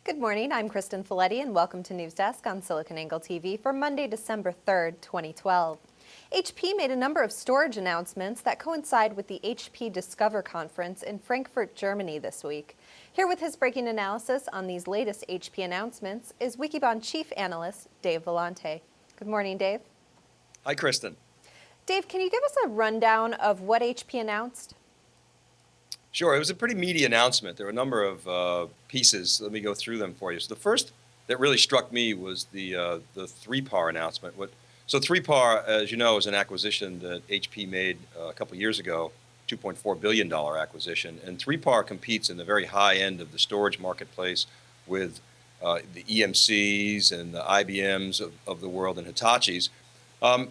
Good morning, I'm Kristen Folletti and welcome to News Desk on SiliconANGLE TV for Monday, December 3rd, 2012. HP made a number of storage announcements that coincide with the HP Discover conference in Frankfurt, Germany this week. Here with his breaking analysis on these latest HP announcements is Wikibon Chief Analyst Dave Vellante. Good morning, Dave. Hi, Kristen. Dave, can you give us a rundown of what HP announced? Sure, it was a pretty meaty announcement. There were a number of pieces. Let me go through them for you. So the first that really struck me was the 3PAR announcement. So 3PAR, as you know, is an acquisition that HP made a couple years ago, $2.4 billion acquisition. And 3PAR competes in the very high end of the storage marketplace with the EMCs and the IBMs of the world and Hitachis.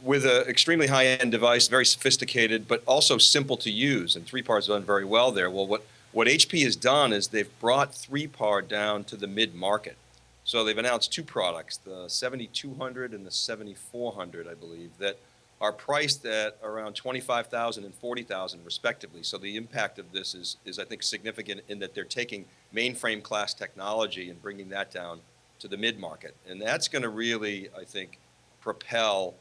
With an extremely high-end device, very sophisticated, but also simple to use. And 3PAR has done very well there. Well, what HP has done is they've brought 3PAR down to the mid-market. So they've announced two products, the 7200 and the 7400, I believe, that are priced at around $25,000 and $40,000 respectively. So the impact of this is I think, significant in that they're taking mainframe class technology and bringing that down to the mid-market. And that's going to really, I think, propel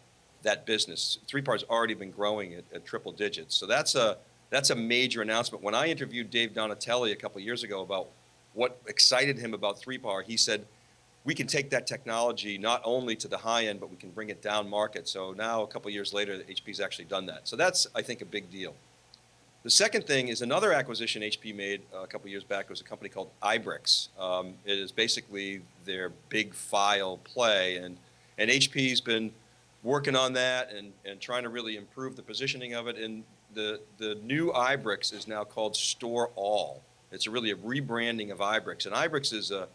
that business. 3PAR has already been growing at triple digits. So that's a major announcement. When I interviewed Dave Donatelli a couple of years ago about what excited him about 3PAR, he said, we can take that technology not only to the high end, but we can bring it down market. So now a couple of years later, HP's actually done that. So that's, I think, a big deal. The second thing is another acquisition HP made a couple of years back. It was a company called iBricks. It is basically their big file play, and HP's been working on that and trying to really improve the positioning of it. And the new iBricks is now called Store All. It's really a rebranding of iBricks. And iBricks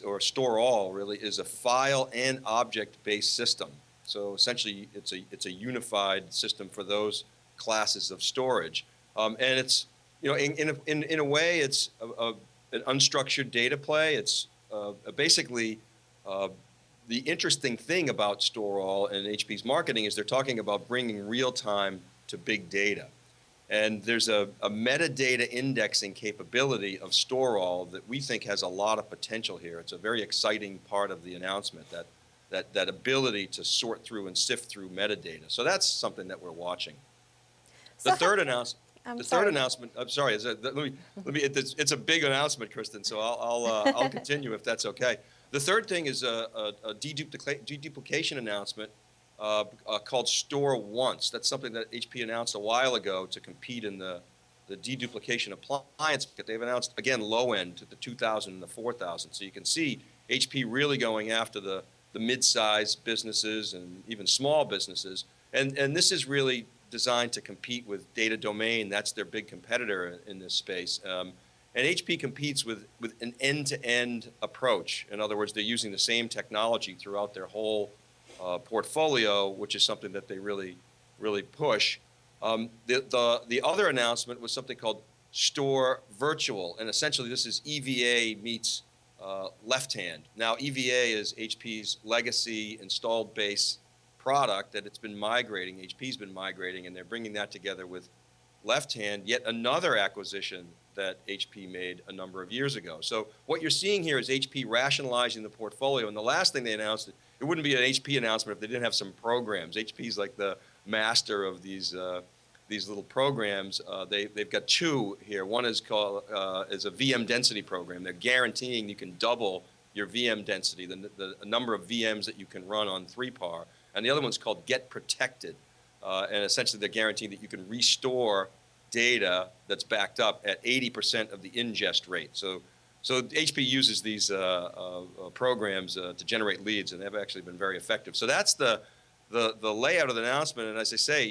or Store All really is a file and object-based system. So essentially, it's a unified system for those classes of storage. And it's, in a way, it's an unstructured data play. It's basically the interesting thing about Store All and HP's marketing is they're talking about bringing real time to big data. And there's a metadata indexing capability of Store All that we think has a lot of potential here. It's a very exciting part of the announcement, that ability to sort through and sift through metadata. So that's something that we're watching. The third announcement. I'm sorry. It's a big announcement, Kristen. So I'll continue if that's okay. The third thing is a deduplication announcement called Store Once. That's something that HP announced a while ago to compete in the deduplication appliance market. They've announced, again, low end to the 2000 and the 4000. So you can see HP really going after the mid-size businesses and even small businesses. And this is really designed to compete with Data Domain. That's their big competitor in this space. And HP competes with an end-to-end approach. In other words, they're using the same technology throughout their whole portfolio, which is something that they really push. The other announcement was something called Store Virtual, and essentially this is EVA meets Left Hand. Now, EVA is HP's legacy installed base product that it's been migrating. HP's been migrating, and they're bringing that together with Left Hand, yet another acquisition that HP made a number of years ago. So what you're seeing here is HP rationalizing the portfolio. And the last thing they announced, it wouldn't be an HP announcement if they didn't have some programs. HP's like the master of these little programs. They've got two here. One is called is a VM density program. They're guaranteeing you can double your VM density, the number of VMs that you can run on 3PAR. And the other one's called Get Protected. And essentially they're guaranteeing that you can restore data that's backed up at 80% of the ingest rate. So HP uses these programs to generate leads, and they've actually been very effective. So that's the layout of the announcement. And as I say,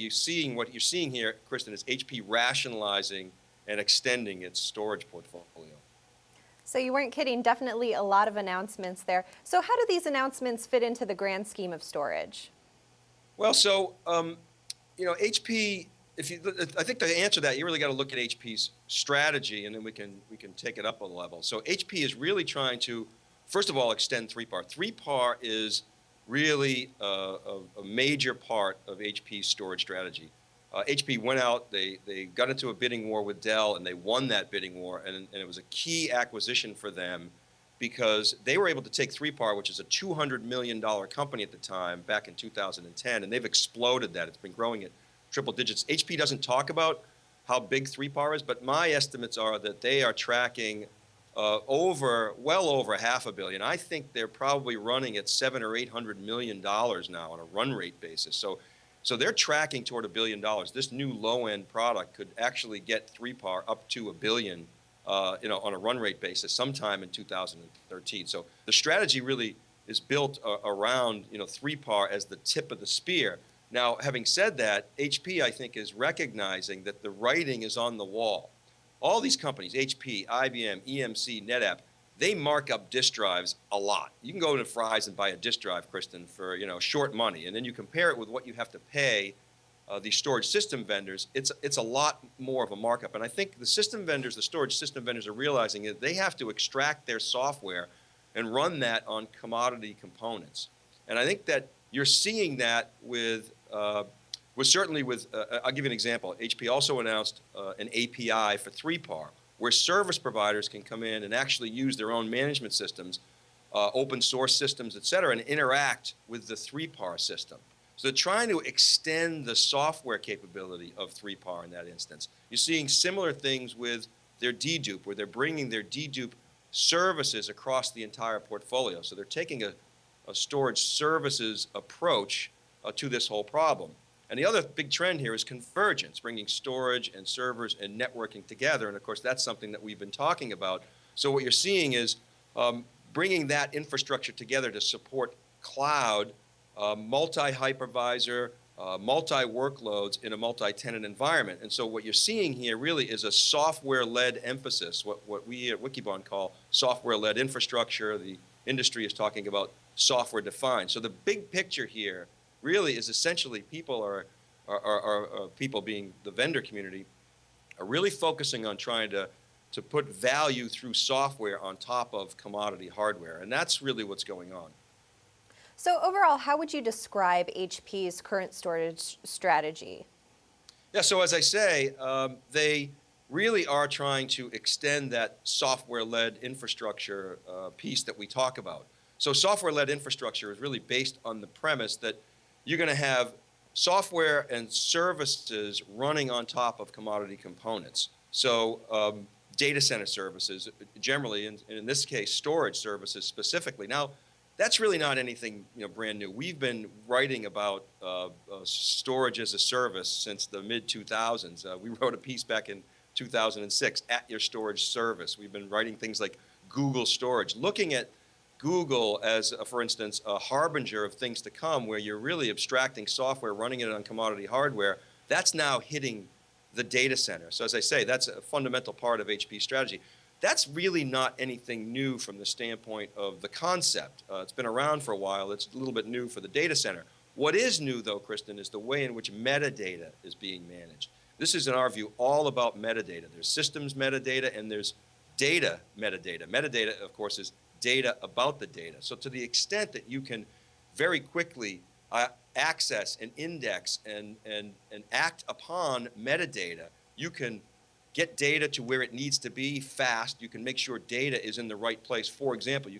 what you're seeing here, Kristen, is HP rationalizing and extending its storage portfolio. So you weren't kidding. Definitely a lot of announcements there. So how do these announcements fit into the grand scheme of storage? Well, so HP. I think to answer that, you really got to look at HP's strategy, and then we can take it up a level. So HP is really trying to, first of all, extend 3PAR. 3PAR is really a major part of HP's storage strategy. HP went out, they got into a bidding war with Dell, and they won that bidding war, and it was a key acquisition for them because they were able to take 3PAR, which is a $200 million company at the time back in 2010, and they've exploded that. It's been growing at triple digits. HP doesn't talk about how big 3PAR is, but my estimates are that they are tracking well over $500 million. I think they're probably running at $700 or $800 million now on a run rate basis. So they're tracking toward $1 billion. This new low-end product could actually get 3PAR up to $1 billion, on a run rate basis sometime in 2013. So the strategy really is built around 3PAR as the tip of the spear. Now, having said that, HP, I think, is recognizing that the writing is on the wall. All these companies, HP, IBM, EMC, NetApp, they mark up disk drives a lot. You can go to Fry's and buy a disk drive, Kristen, for short money, and then you compare it with what you have to pay these storage system vendors. It's a lot more of a markup, and I think the storage system vendors are realizing that they have to extract their software and run that on commodity components. And I think that you're seeing that certainly with, I'll give you an example. HP also announced an API for 3PAR, where service providers can come in and actually use their own management systems, open source systems, et cetera, and interact with the 3PAR system. So they're trying to extend the software capability of 3PAR in that instance. You're seeing similar things with their dedupe, where they're bringing their dedupe services across the entire portfolio. So they're taking a storage services approach to this whole problem. And the other big trend here is convergence, bringing storage and servers and networking together. And of course, that's something that we've been talking about. So what you're seeing is bringing that infrastructure together to support cloud, multi-hypervisor, multi-workloads in a multi-tenant environment. And so what you're seeing here really is a software-led emphasis, what we at Wikibon call software-led infrastructure. The industry is talking about software-defined. So the big picture here really is essentially people people being the vendor community are really focusing on trying to put value through software on top of commodity hardware. And that's really what's going on. So overall, how would you describe HP's current storage strategy? Yeah, so as I say, they really are trying to extend that software-led infrastructure piece that we talk about. So software-led infrastructure is really based on the premise that you're going to have software and services running on top of commodity components. So data center services generally, and in this case, storage services specifically. Now, that's really not anything brand new. We've been writing about storage as a service since the mid-2000s. We wrote a piece back in 2006, At Your Storage Service. We've been writing things like Google Storage, looking at Google as, for instance, a harbinger of things to come, where you're really abstracting software, running it on commodity hardware. That's now hitting the data center. So as I say, that's a fundamental part of HP's strategy. That's really not anything new from the standpoint of the concept. It's been around for a while. It's a little bit new for the data center. What is new, though, Kristen, is the way in which metadata is being managed. This is, in our view, all about metadata. There's systems metadata and there's data metadata. Metadata, of course, is data about the data. So to the extent that you can very quickly access and index and act upon metadata, you can get data to where it needs to be fast. You can make sure data is in the right place. For example, you can